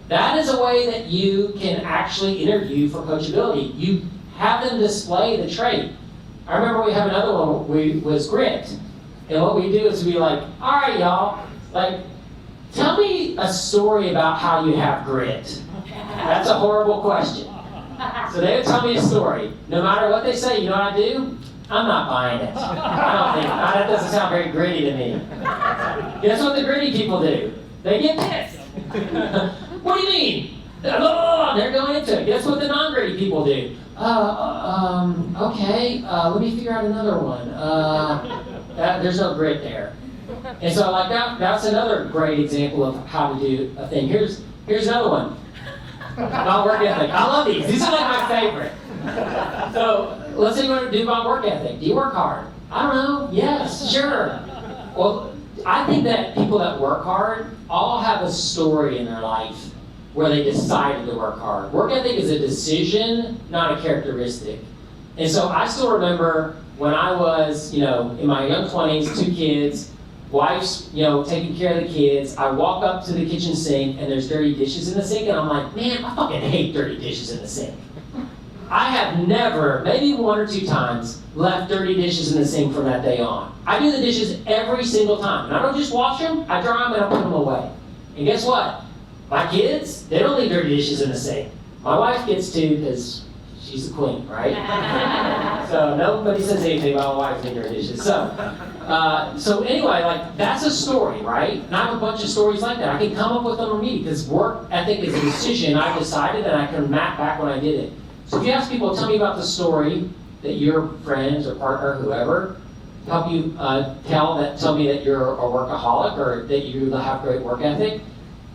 That is a way that you can actually interview for coachability. You have them display the trait. I remember we have another one, was grit. And what we do is we like, all right, y'all, tell me a story about how you have grit. That's a horrible question. So they would tell me a story. No matter what they say, you know what I do? I'm not buying it. That doesn't sound very gritty to me. Guess what the gritty people do? They get pissed. What do you mean? They're going into it. Guess what the non-gritty people do? Okay, let me figure out another one. There's no grit there. And so that's another great example of how to do a thing. Here's another one. About work ethic. I love these. These are like my favorite. So let's say you want to do about work ethic. Do you work hard? I don't know. Yes, sure. Well, I think that people that work hard all have a story in their life where they decided to work hard. Work ethic is a decision, not a characteristic. And so I still remember when I was, in my young 20s, 2 kids, wife's, taking care of the kids. I walk up to the kitchen sink and there's dirty dishes in the sink, and I'm like, man, I fucking hate dirty dishes in the sink. I have never, maybe 1 or 2 times, left dirty dishes in the sink from that day on. I do the dishes every single time. And I don't just wash them, I dry them and I put them away. And guess what? My kids, they don't leave dirty dishes in the sink. My wife gets to, because she's the queen, right? So nobody says anything about my wife leaving dirty dishes. So anyway, that's a story, right? And I have a bunch of stories like that. I can come up with them immediately, because work ethic is a decision I decided and I can map back when I did it. So if you ask people, tell me about the story that your friends or partner, whoever, help you tell me that you're a workaholic or that you have great work ethic,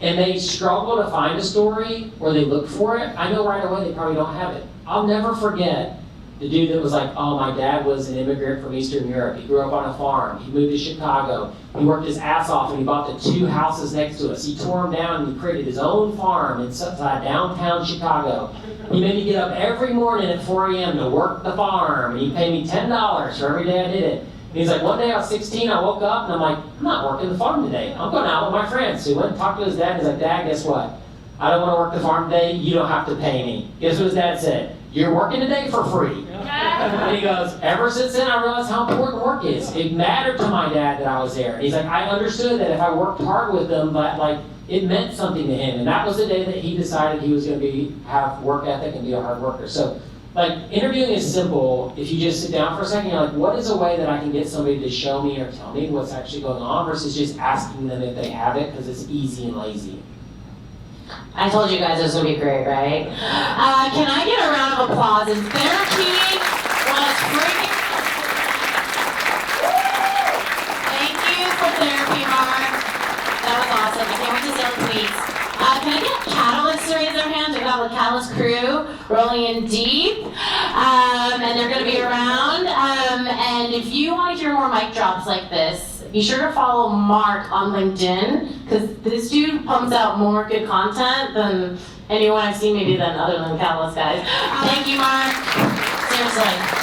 and they struggle to find a story or they look for it, I know right away they probably don't have it. I'll never forget the dude that was like, oh, my dad was an immigrant from Eastern Europe. He grew up on a farm. He moved to Chicago. He worked his ass off and he bought the 2 houses next to us. He tore them down and he created his own farm inside downtown Chicago. He made me get up every morning at 4 a.m. to work the farm, and he paid me $10 for every day I did it. And he's like, one day I was 16, I woke up and I'm like, I'm not working the farm today. I'm going out with my friends. So he went and talked to his dad and he's like, Dad, guess what? I don't want to work the farm today. You don't have to pay me. Guess what his dad said? You're working today for free. And he goes, ever since then I realized how important work is. It mattered to my dad that I was there. And he's like, I understood that if I worked hard with them, but it meant something to him. And that was the day that he decided he was going to have work ethic and be a hard worker. So interviewing is simple. If you just sit down for a second, you're like, what is a way that I can get somebody to show me or tell me what's actually going on versus just asking them if they have it, because it's easy and lazy. I told you guys it was gonna be great, right? Can I get a round of applause? Is therapy was freaking. Thank you for therapy, Mark. That was awesome. I can't wait to see all the tweets. Can I get Catalyst to raise their hands? We got the Catalyst crew rolling in deep, and they're gonna be around. And if you want to hear more mic drops like this, be sure to follow Mark on LinkedIn, because this dude pumps out more good content than anyone I've seen maybe than other than Catalyst guys. Thank you, Mark. Seriously.